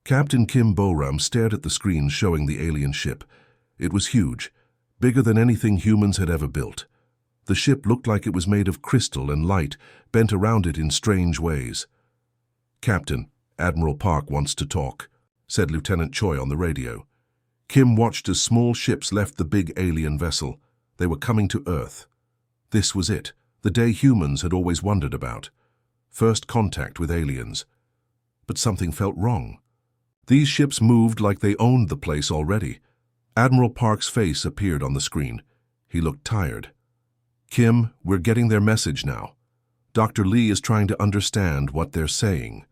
Captain Kim Boram stared at the screen showing the alien ship. It was huge, bigger than anything humans had ever built. The ship looked like it was made of crystal and light bent around it in strange ways. "Captain, Admiral Park wants to talk," said Lieutenant Choi on the radio. Kim watched as small ships left the big alien vessel. They were coming to Earth. This was it, the day humans had always wondered about. First contact with aliens. But something felt wrong. These ships moved like they owned the place already. Admiral Park's face appeared on the screen. He looked tired. "Kim, we're getting their message now. Dr. Lee is trying to understand what they're saying."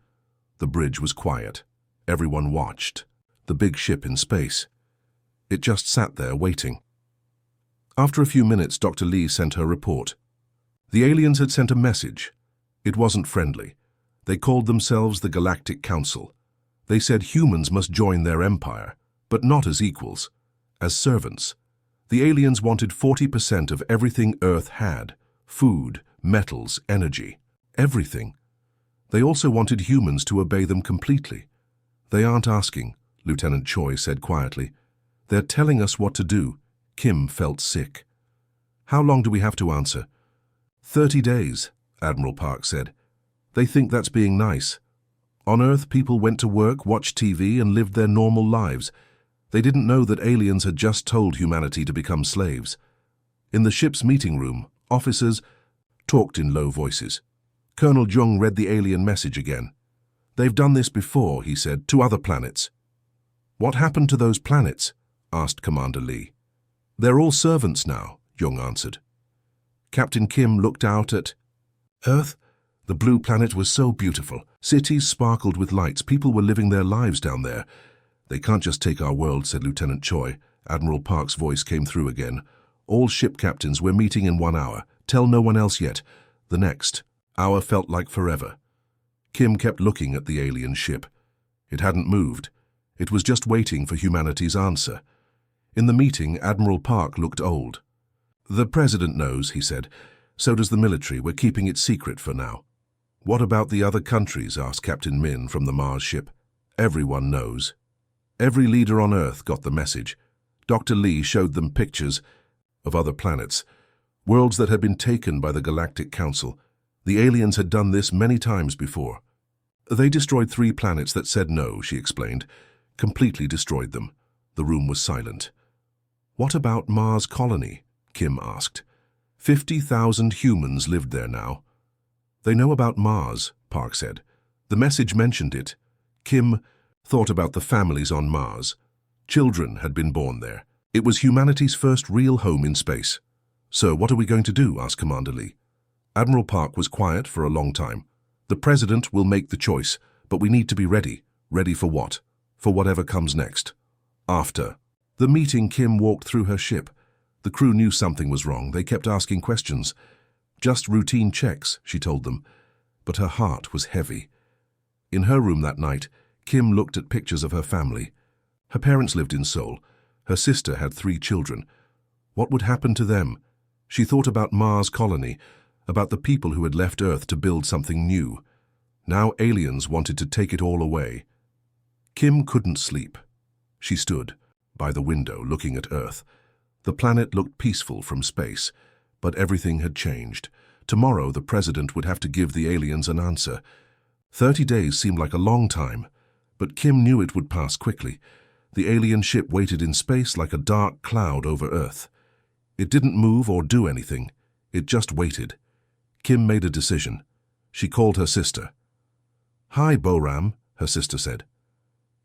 The bridge was quiet. Everyone watched. The big ship in space. It just sat there waiting. After a few minutes, Dr. Lee sent her report. The aliens had sent a message. It wasn't friendly. They called themselves the Galactic Council. They said humans must join their empire, but not as equals, as servants. The aliens wanted 40% of everything Earth had: food, metals, energy, everything. They also wanted humans to obey them completely. "They aren't asking," Lieutenant Choi said quietly. "They're telling us what to do." Kim felt sick. "How long do we have to answer?" 30 days, Admiral Park said. "They think that's being nice. On Earth, people went to work, watched TV, and lived their normal lives. They didn't know that aliens had just told humanity to become slaves." In the ship's meeting room, officers talked in low voices. Colonel Jung read the alien message again. "They've done this before," he said, "to other planets." "What happened to those planets?" asked Commander Lee. "They're all servants now," Jung answered. Captain Kim looked out at Earth. The blue planet was so beautiful. Cities sparkled with lights. People were living their lives down there. "They can't just take our world," said Lieutenant Choi. Admiral Park's voice came through again. "All ship captains, we're meeting in 1 hour. Tell no one else yet." The next hour felt like forever. Kim kept looking at the alien ship. It hadn't moved. It was just waiting for humanity's answer. In the meeting, Admiral Park looked old. "The President knows," he said. "So does the military. We're keeping it secret for now." "What about the other countries?" asked Captain Min from the Mars ship. "Everyone knows." Every leader on Earth got the message. Dr. Lee showed them pictures of other planets, worlds that had been taken by the Galactic Council. The aliens had done this many times before. "They destroyed 3 planets that said no," she explained. "Completely destroyed them." The room was silent. "What about Mars Colony?" Kim asked. 50,000 humans lived there now. "They know about Mars," Park said. "The message mentioned it." Kim thought about the families on Mars. Children had been born there. It was humanity's first real home in space. "So what are we going to do?" asked Commander Lee. Admiral Park was quiet for a long time. "The President will make the choice, but we need to be ready." "Ready for what?" "For whatever comes next." After the meeting, Kim walked through her ship. The crew knew something was wrong. They kept asking questions. "Just routine checks," she told them. But her heart was heavy. In her room that night, Kim looked at pictures of her family. Her parents lived in Seoul. Her sister had 3 children. What would happen to them? She thought about Mars Colony, about the people who had left Earth to build something new. Now aliens wanted to take it all away. Kim couldn't sleep. She stood by the window looking at Earth. The planet looked peaceful from space, but everything had changed. Tomorrow the President would have to give the aliens an answer. 30 days seemed like a long time, but Kim knew it would pass quickly. The alien ship waited in space like a dark cloud over Earth. It didn't move or do anything. It just waited. Kim made a decision. She called her sister. "Hi, Boram," her sister said.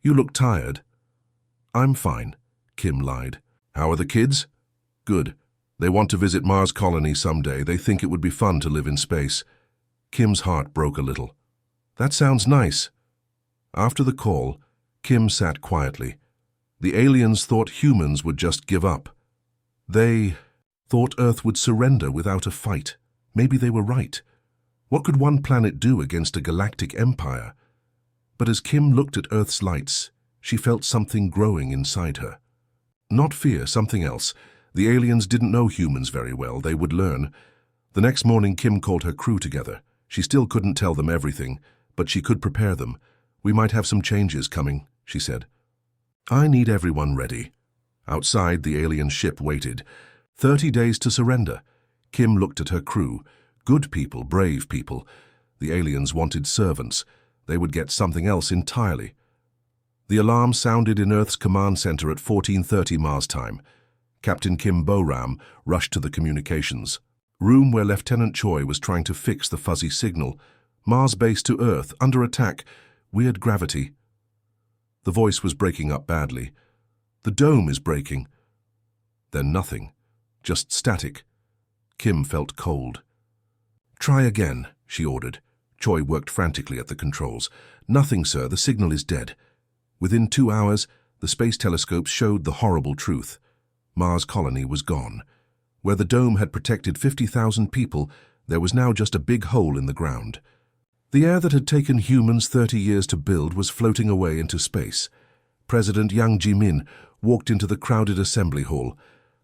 "You look tired." "I'm fine," Kim lied. "How are the kids?" "Good. They want to visit Mars Colony someday. They think it would be fun to live in space." Kim's heart broke a little. "That sounds nice." After the call, Kim sat quietly. The aliens thought humans would just give up. They thought Earth would surrender without a fight. Maybe they were right. What could one planet do against a galactic empire? But as Kim looked at Earth's lights, she felt something growing inside her. Not fear, something else. The aliens didn't know humans very well. They would learn. The next morning, Kim called her crew together. She still couldn't tell them everything, but she could prepare them. "We might have some changes coming," she said. I need everyone ready. Outside, the alien ship waited. 30 days to surrender. Kim looked at her crew. Good people, brave people. The aliens wanted servants. They would get something else entirely. The alarm sounded in Earth's command center at 14:30 Mars time. Captain Kim Boram rushed to the communications room where Lieutenant Choi was trying to fix the fuzzy signal. Mars base to Earth, under attack. Weird gravity. The voice was breaking up badly. The dome is breaking. Then nothing. Just static. Kim felt cold. Try again, she ordered. Choi worked frantically at the controls. Nothing, sir. The signal is dead. Within 2 hours, the space telescopes showed the horrible truth. Mars colony was gone. Where the dome had protected 50,000 people, there was now just a big hole in the ground. The air that had taken humans 30 years to build was floating away into space. President Yang Jimin walked into the crowded assembly hall.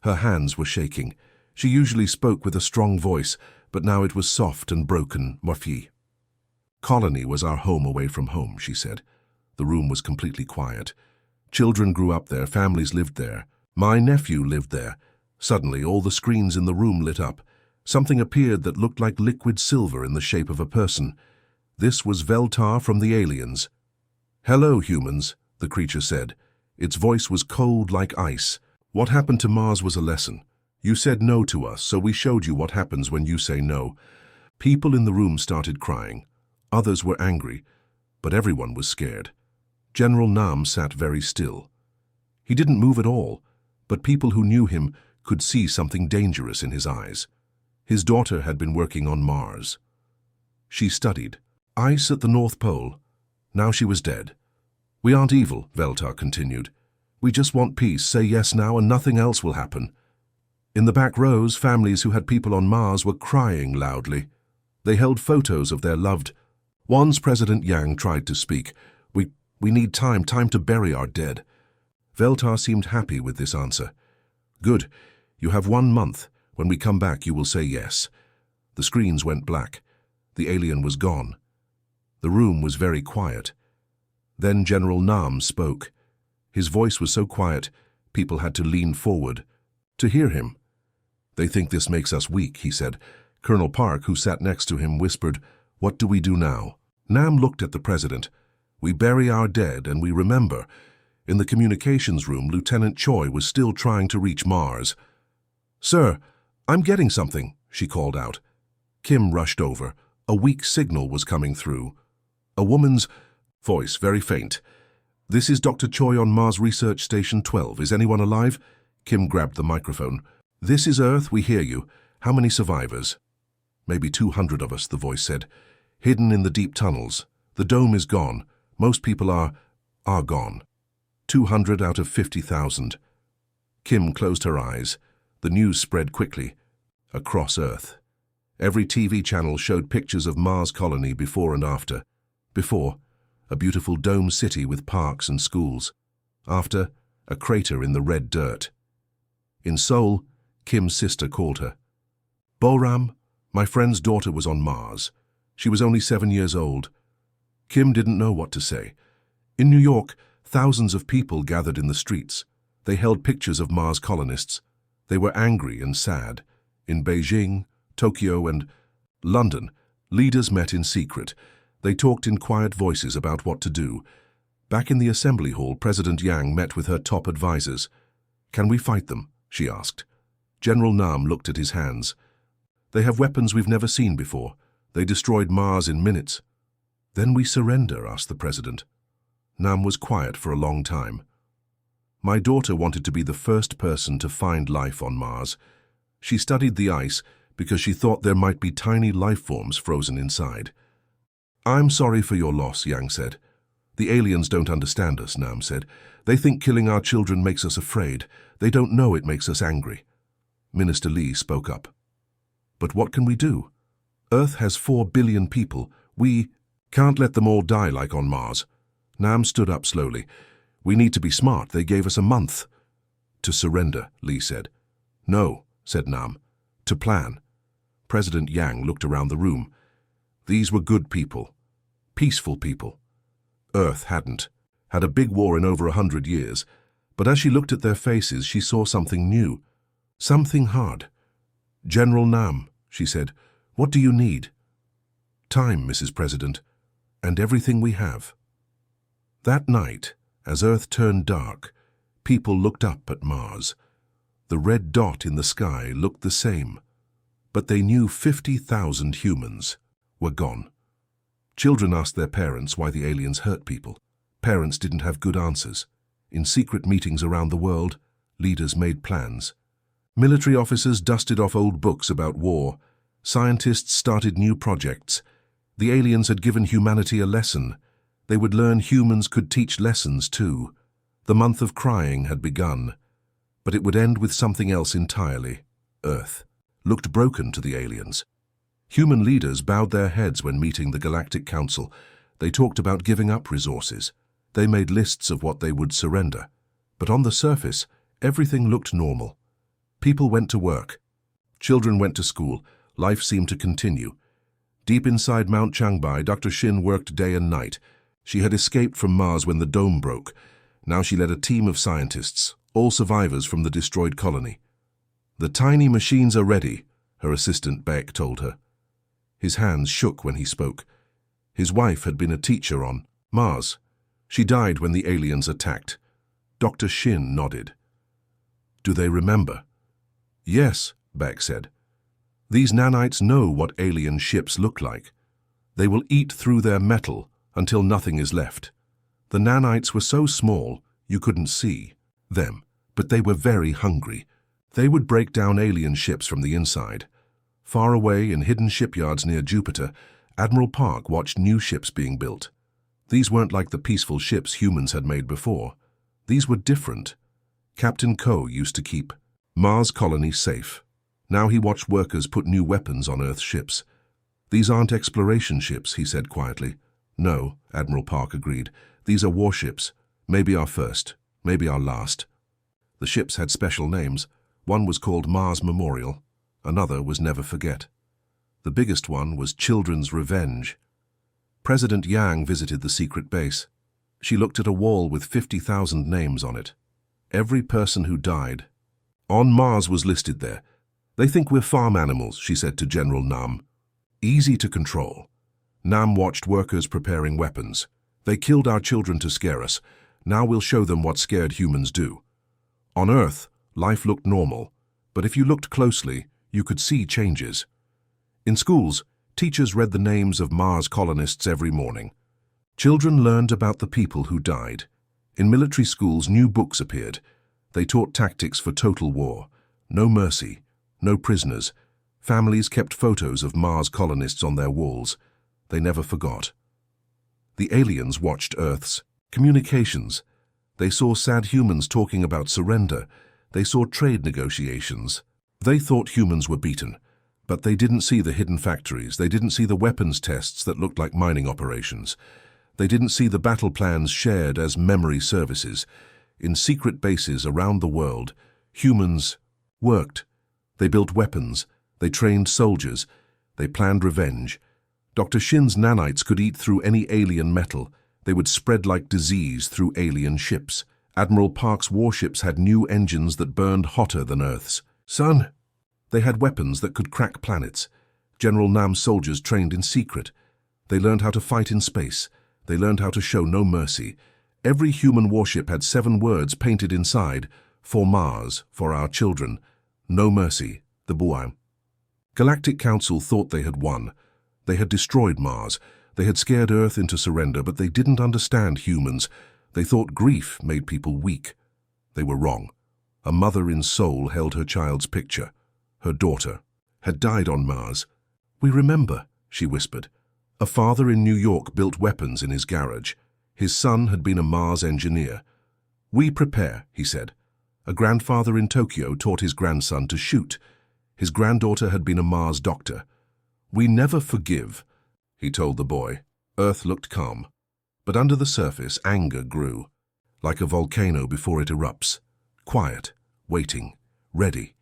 Her hands were shaking. She usually spoke with a strong voice, but now it was soft and broken, morphe. Colony was our home away from home, she said. The room was completely quiet. Children grew up there, families lived there. My nephew lived there. Suddenly, all the screens in the room lit up. Something appeared that looked like liquid silver in the shape of a person. This was Veltar from the aliens. Hello, humans, the creature said. Its voice was cold like ice. What happened to Mars was a lesson. You said no to us, so we showed you what happens when you say no. People in the room started crying. Others were angry, but everyone was scared. General Nam sat very still. He didn't move at all, but people who knew him could see something dangerous in his eyes. His daughter had been working on Mars. She studied. Ice at the North Pole. Now she was dead. We aren't evil, Veltar continued. We just want peace. Say yes now and nothing else will happen. In the back rows, families who had people on Mars were crying loudly. They held photos of their loved ones. President Yang tried to speak. We need time to bury our dead. Veltar seemed happy with this answer. Good. You have 1 month. When we come back, you will say yes. The screens went black. The alien was gone. The room was very quiet. Then General Nam spoke. His voice was so quiet, people had to lean forward to hear him. They think this makes us weak, he said. Colonel Park, who sat next to him, whispered, What do we do now? Nam looked at the president. We bury our dead and we remember. In the communications room, Lieutenant Choi was still trying to reach Mars. Sir, I'm getting something, she called out. Kim rushed over. A weak signal was coming through. A woman's voice, very faint. This is Dr. Choi on Mars Research Station 12. Is anyone alive? Kim grabbed the microphone. This is Earth, we hear you. How many survivors? Maybe 200 of us, the voice said. Hidden in the deep tunnels. The dome is gone. Most people are gone. 200 out of 50,000. Kim closed her eyes. The news spread quickly. Across Earth. Every TV channel showed pictures of Mars colony before and after. Before, a beautiful dome city with parks and schools. After, a crater in the red dirt. In Seoul, Kim's sister called her. Boram, my friend's daughter was on Mars. She was only 7 years old. Kim didn't know what to say. In New York, thousands of people gathered in the streets. They held pictures of Mars colonists. They were angry and sad. In Beijing, Tokyo, and London, leaders met in secret. They talked in quiet voices about what to do. Back in the assembly hall, President Yang met with her top advisors. Can we fight them? She asked. General Nam looked at his hands. They have weapons we've never seen before. They destroyed Mars in minutes. Then we surrender, asked the president. Nam was quiet for a long time. My daughter wanted to be the first person to find life on Mars. She studied the ice because she thought there might be tiny life forms frozen inside. I'm sorry for your loss, Yang said. The aliens don't understand us, Nam said. They think killing our children makes us afraid. They don't know it makes us angry. Minister Lee spoke up. But what can we do? Earth has 4 billion people. We can't let them all die like on Mars. Nam stood up slowly. We need to be smart. They gave us a month. To surrender, Lee said. No, said Nam. To plan. President Yang looked around the room. These were good people. Peaceful people. Earth hadn't. had a big war in over 100 years, but as she looked at their faces, she saw something new, something hard. "General Nam," she said, "what do you need?" "Time, Mrs. President, and everything we have." That night, as Earth turned dark, people looked up at Mars. The red dot in the sky looked the same, but they knew 50,000 humans were gone. Children asked their parents why the aliens hurt people. Parents didn't have good answers. In secret meetings around the world, leaders made plans. Military officers dusted off old books about war. Scientists started new projects. The aliens had given humanity a lesson. They would learn humans could teach lessons too. The month of crying had begun, but it would end with something else entirely. Earth looked broken to the aliens. Human leaders bowed their heads when meeting the Galactic Council. They talked about giving up resources. They made lists of what they would surrender. But on the surface, everything looked normal. People went to work. Children went to school. Life seemed to continue. Deep inside Mount Changbai, Dr. Shin worked day and night. She had escaped from Mars when the dome broke. Now she led a team of scientists, all survivors from the destroyed colony. "The tiny machines are ready," her assistant Beck told her. His hands shook when he spoke. His wife had been a teacher on Mars. She died when the aliens attacked. Dr. Shin nodded. "Do they remember?" "Yes," Beck said. "These nanites know what alien ships look like. They will eat through their metal until nothing is left. The nanites were so small you couldn't see them, but they were very hungry. They would break down alien ships from the inside." Far away in hidden shipyards near Jupiter, Admiral Park watched new ships being built. These weren't like the peaceful ships humans had made before. These were different. Captain Ko used to keep Mars colony safe. Now he watched workers put new weapons on Earth ships. "These aren't exploration ships," he said quietly. "No," Admiral Park agreed. "These are warships. Maybe our first, maybe our last." The ships had special names. One was called Mars Memorial. Another was Never Forget. The biggest one was Children's Revenge. President Yang visited the secret base. She looked at a wall with 50,000 names on it. Every person who died on Mars was listed there. "They think we're farm animals," she said to General Nam. "Easy to control." Nam watched workers preparing weapons. "They killed our children to scare us. Now we'll show them what scared humans do." On Earth, life looked normal, but if you looked closely, you could see changes. In schools, teachers read the names of Mars colonists every morning. Children learned about the people who died. In military schools, new books appeared. They taught tactics for total war. No mercy, no prisoners. Families kept photos of Mars colonists on their walls. They never forgot. The aliens watched Earth's communications. They saw sad humans talking about surrender. They saw trade negotiations. They thought humans were beaten, but they didn't see the hidden factories. They didn't see the weapons tests that looked like mining operations. They didn't see the battle plans shared as memory services. In secret bases around the world, humans worked. They built weapons. They trained soldiers. They planned revenge. Dr. Shin's nanites could eat through any alien metal. They would spread like disease through alien ships. Admiral Park's warships had new engines that burned hotter than Earth's. "Son!" They had weapons that could crack planets. General Nam's soldiers trained in secret. They learned how to fight in space. They learned how to show no mercy. Every human warship had 7 words painted inside: "For Mars, for our children. No mercy, the Buang." Galactic Council thought they had won. They had destroyed Mars. They had scared Earth into surrender, but they didn't understand humans. They thought grief made people weak. They were wrong. A mother in Seoul held her child's picture. Her daughter had died on Mars. "We remember," she whispered. A father in New York built weapons in his garage. His son had been a Mars engineer. "We prepare," he said. A grandfather in Tokyo taught his grandson to shoot. His granddaughter had been a Mars doctor. "We never forgive," he told the boy. Earth looked calm, but under the surface anger grew, like a volcano before it erupts. Quiet, waiting, ready.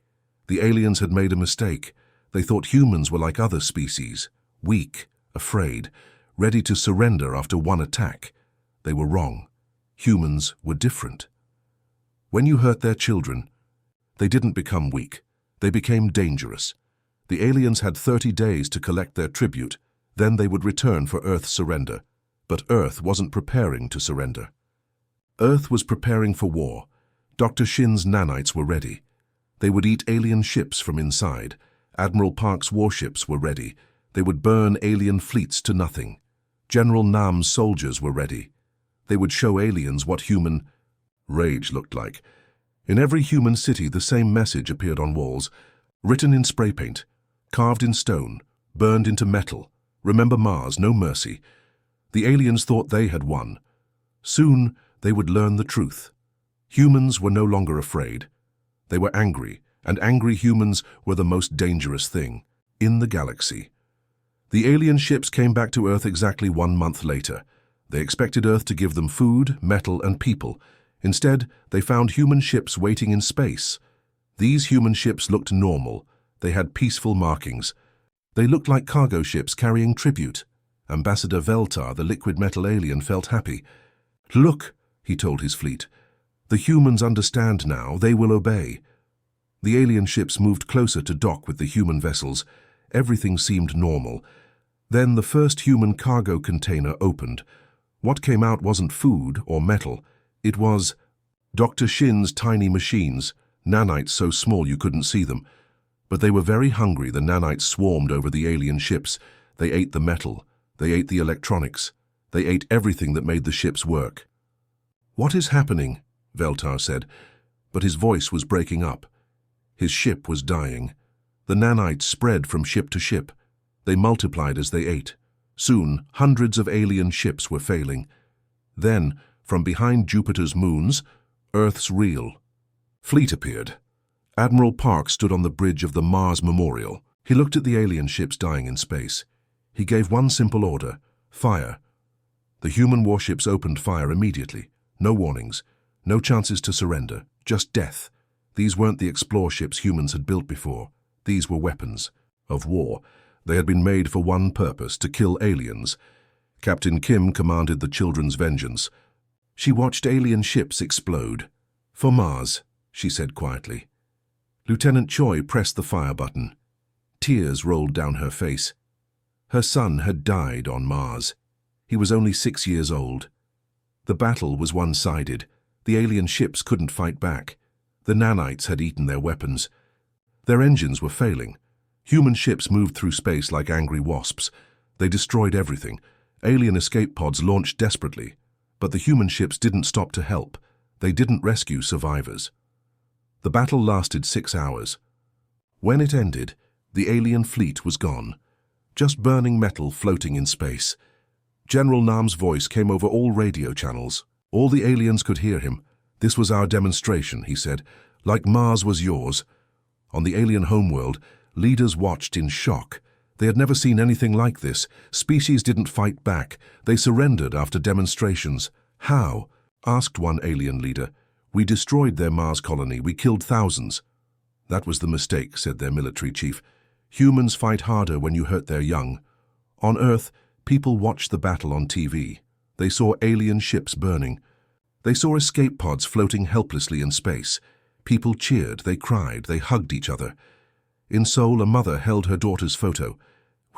The aliens had made a mistake. They thought humans were like other species, weak, afraid, ready to surrender after one attack. They were wrong. Humans were different. When you hurt their children, they didn't become weak. They became dangerous. The aliens had 30 days to collect their tribute, then they would return for Earth's surrender. But Earth wasn't preparing to surrender. Earth was preparing for war. Dr. Shin's nanites were ready. They would eat alien ships from inside. Admiral Park's warships were ready. They would burn alien fleets to nothing. General Nam's soldiers were ready. They would show aliens what human rage looked like. In every human city, the same message appeared on walls, written in spray paint, carved in stone, burned into metal. Remember Mars, no mercy. The aliens thought they had won. Soon, they would learn the truth. Humans were no longer afraid. They were angry, and angry humans were the most dangerous thing in the galaxy. The alien ships came back to Earth exactly 1 month later. They expected Earth to give them food, metal, and people. Instead, they found human ships waiting in space. These human ships looked normal. They had peaceful markings. They looked like cargo ships carrying tribute. Ambassador Veltar, the liquid metal alien, felt happy. "Look," he told his fleet. "The humans understand now. They will obey." The alien ships moved closer to dock with the human vessels. Everything seemed normal. Then the first human cargo container opened. What came out wasn't food or metal. It was Dr. Shin's tiny machines, nanites so small you couldn't see them. But they were very hungry. The nanites swarmed over the alien ships. They ate the metal. They ate the electronics. They ate everything that made the ships work. "What is happening?" Veltar said, but his voice was breaking up. His ship was dying. The nanites spread from ship to ship. They multiplied as they ate. Soon, hundreds of alien ships were failing. Then, from behind Jupiter's moons, Earth's real fleet appeared. Admiral Park stood on the bridge of the Mars Memorial. He looked at the alien ships dying in space. He gave one simple order: fire. The human warships opened fire immediately. No warnings, no chances to surrender, just death. These weren't the explore ships humans had built before. These were weapons of war. They had been made for one purpose: to kill aliens. Captain Kim commanded the children's vengeance. She watched alien ships explode. "For Mars," she said quietly. Lieutenant Choi pressed the fire button. Tears rolled down her face. Her son had died on Mars. He was only 6 years old. The battle was one-sided. The alien ships couldn't fight back. The nanites had eaten their weapons. Their engines were failing. Human ships moved through space like angry wasps. They destroyed everything. Alien escape pods launched desperately. But the human ships didn't stop to help. They didn't rescue survivors. The battle lasted 6 hours. When it ended, the alien fleet was gone. Just burning metal floating in space. General Nam's voice came over all radio channels. All the aliens could hear him. "This was our demonstration," he said, "like Mars was yours." On the alien homeworld, leaders watched in shock. They had never seen anything like this. Species didn't fight back. They surrendered after demonstrations. "How?" asked one alien leader. "We destroyed their Mars colony. We killed thousands." "That was the mistake," said their military chief. "Humans fight harder when you hurt their young." On Earth, people watched the battle on TV. They saw alien ships burning. They saw escape pods floating helplessly in space. People cheered, they cried, they hugged each other. In Seoul, a mother held her daughter's photo.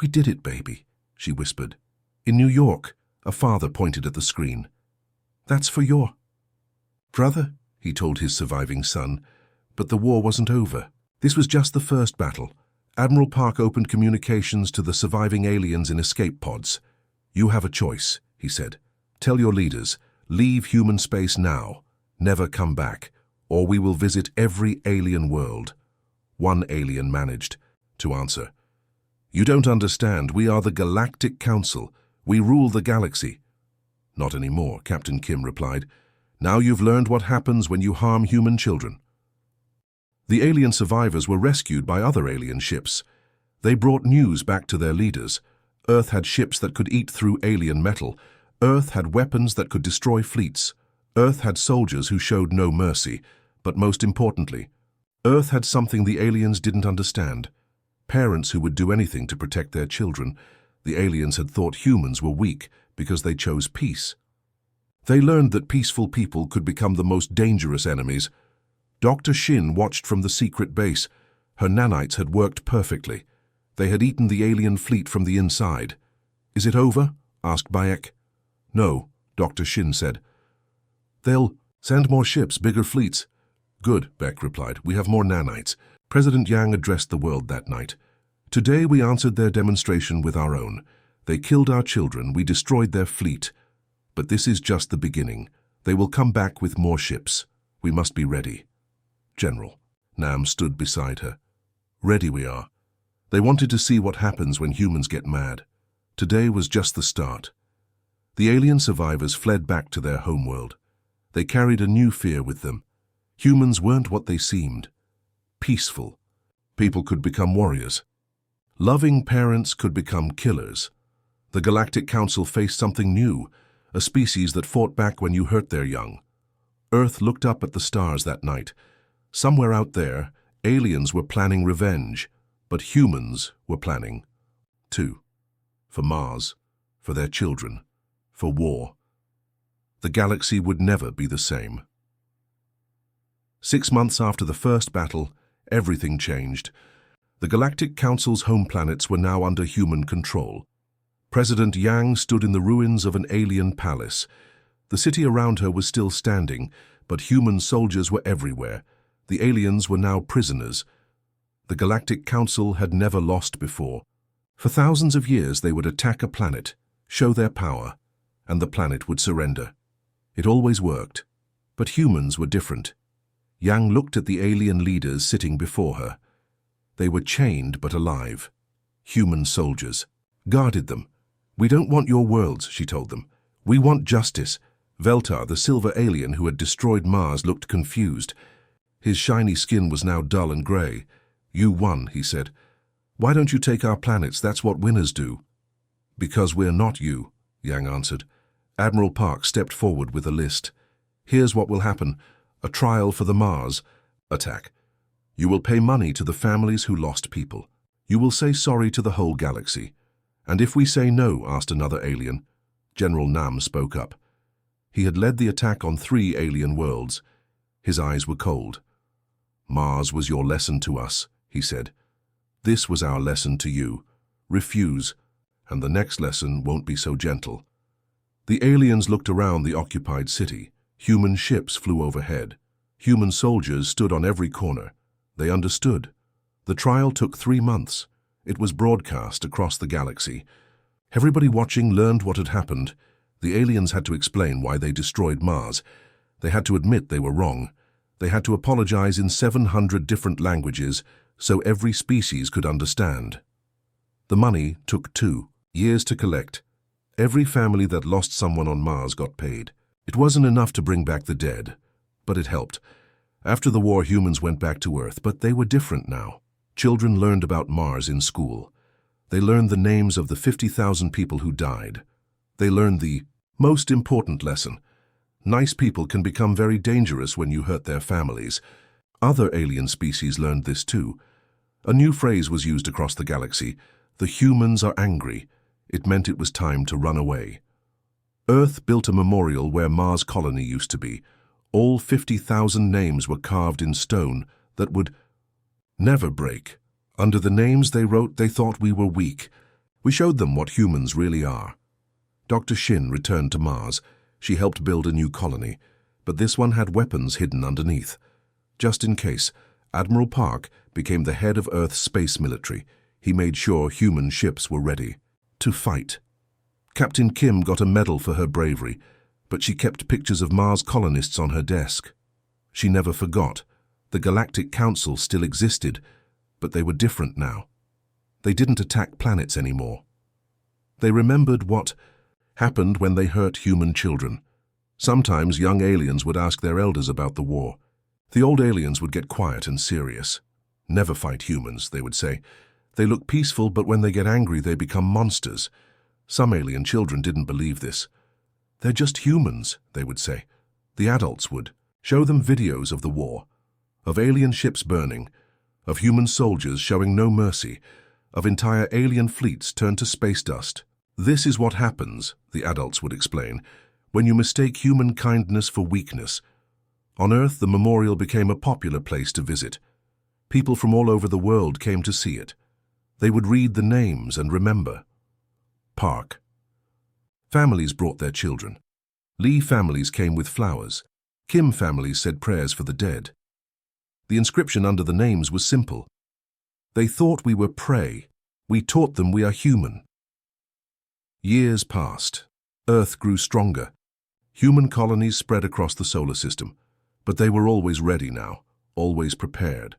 "We did it, baby," she whispered. In New York, a father pointed at the screen. "That's for your brother," he told his surviving son. But the war wasn't over. This was just the first battle. Admiral Park opened communications to the surviving aliens in escape pods. "You have a choice," he said. "Tell your leaders, leave human space now, never come back, or we will visit every alien world." One alien managed to answer. "You don't understand. We are the Galactic Council. We rule the galaxy." "Not anymore," Captain Kim replied. "Now you've learned what happens when you harm human children." The alien survivors were rescued by other alien ships. They brought news back to their leaders. Earth had ships that could eat through alien metal. Earth had weapons that could destroy fleets. Earth had soldiers who showed no mercy. But most importantly, Earth had something the aliens didn't understand: parents who would do anything to protect their children. The aliens had thought humans were weak because they chose peace. They learned that peaceful people could become the most dangerous enemies. Dr. Shin watched from the secret base. Her nanites had worked perfectly. They had eaten the alien fleet from the inside. "Is it over?" asked Bayek. "No," Dr. Shin said. "They'll send more ships, bigger fleets." "Good," Beck replied. "We have more nanites." President Yang addressed the world that night. "Today we answered their demonstration with our own. They killed our children, we destroyed their fleet. But this is just the beginning. They will come back with more ships. We must be ready." "General," Nam stood beside her. "Ready we are. They wanted to see what happens when humans get mad. Today was just the start." The alien survivors fled back to their homeworld. They carried a new fear with them. Humans weren't what they seemed. Peaceful. People could become warriors. Loving parents could become killers. The Galactic Council faced something new, a species that fought back when you hurt their young. Earth looked up at the stars that night. Somewhere out there, aliens were planning revenge, but humans were planning, too. For Mars, for their children, for war. The galaxy would never be the same. 6 months after the first battle, everything changed. The Galactic Council's home planets were now under human control. President Yang stood in the ruins of an alien palace. The city around her was still standing, but human soldiers were everywhere. The aliens were now prisoners. The Galactic Council had never lost before. For thousands of years they would attack a planet, show their power, and the planet would surrender. It always worked. But humans were different. Yang looked at the alien leaders sitting before her. They were chained but alive. Human soldiers. Guarded them. "We don't want your worlds," she told them. "We want justice." Veltar, the silver alien who had destroyed Mars, looked confused. His shiny skin was now dull and grey. "You won," he said. "Why don't you take our planets? That's what winners do." "Because we're not you," Yang answered. Admiral Park stepped forward with a list. "Here's what will happen. A trial for the Mars attack. You will pay money to the families who lost people. You will say sorry to the whole galaxy. And if we say no," asked another alien. General Nam spoke up. He had led the attack on 3 alien worlds. His eyes were cold. "Mars was your lesson to us," he said. "This was our lesson to you. Refuse, and the next lesson won't be so gentle." The aliens looked around the occupied city. Human ships flew overhead. Human soldiers stood on every corner. They understood. The trial took 3 months. It was broadcast across the galaxy. Everybody watching learned what had happened. The aliens had to explain why they destroyed Mars. They had to admit they were wrong. They had to apologize in 700 different languages so every species could understand. The money took 2 years to collect. Every family that lost someone on Mars got paid. It wasn't enough to bring back the dead, but it helped. After the war, humans went back to Earth, but they were different now. Children learned about Mars in school. They learned the names of the 50,000 people who died. They learned the most important lesson. Nice people can become very dangerous when you hurt their families. Other alien species learned this too. A new phrase was used across the galaxy. "The humans are angry." It meant it was time to run away. Earth built a memorial where Mars colony used to be. All 50,000 names were carved in stone that would never break. Under the names they wrote, they thought we were weak. We showed them what humans really are. Dr. Shin returned to Mars. She helped build a new colony, but this one had weapons hidden underneath. Just in case, Admiral Park became the head of Earth's space military. He made sure human ships were ready to fight. Captain Kim got a medal for her bravery, but she kept pictures of Mars colonists on her desk. She never forgot. The Galactic Council still existed, but they were different now. They didn't attack planets anymore. They remembered what happened when they hurt human children. Sometimes young aliens would ask their elders about the war. The old aliens would get quiet and serious. "Never fight humans," they would say. "They look peaceful, but when they get angry, they become monsters." Some alien children didn't believe this. "They're just humans," they would say. The adults would show them videos of the war, of alien ships burning, of human soldiers showing no mercy, of entire alien fleets turned to space dust. "This is what happens," the adults would explain, when you mistake human kindness for weakness. On Earth, the memorial became a popular place to visit. People from all over the world came to see it. They would read the names and remember. Park. Families brought their children. Lee families came with flowers. Kim families said prayers for the dead. The inscription under the names was simple. They thought we were prey. We taught them we are human. Years passed. Earth grew stronger. Human colonies spread across the solar system. But they were always ready now, always prepared.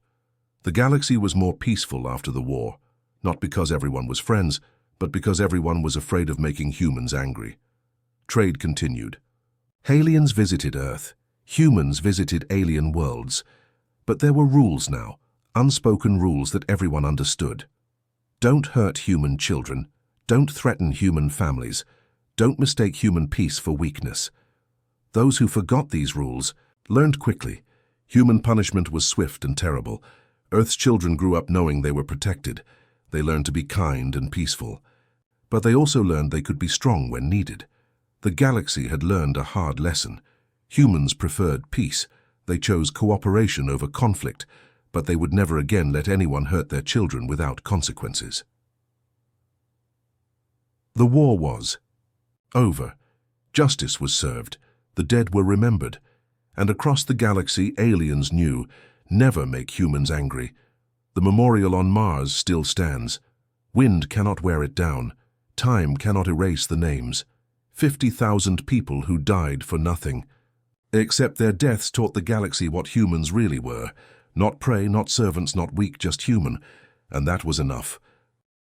The galaxy was more peaceful after the war, not because everyone was friends, but because everyone was afraid of making humans angry. Trade continued. Aliens visited Earth. Humans visited alien worlds. But there were rules now, unspoken rules that everyone understood. Don't hurt human children. Don't threaten human families. Don't mistake human peace for weakness. Those who forgot these rules learned quickly. Human punishment was swift and terrible. Earth's children grew up knowing they were protected. They learned to be kind and peaceful. But they also learned they could be strong when needed. The galaxy had learned a hard lesson. Humans preferred peace. They chose cooperation over conflict, but they would never again let anyone hurt their children without consequences. The war was over. Justice was served. The dead were remembered. And across the galaxy, aliens knew, never make humans angry. The memorial on Mars still stands. Wind cannot wear it down. Time cannot erase the names. 50,000 people who died for nothing. Except their deaths taught the galaxy what humans really were. Not prey, not servants, not weak, just human. And that was enough.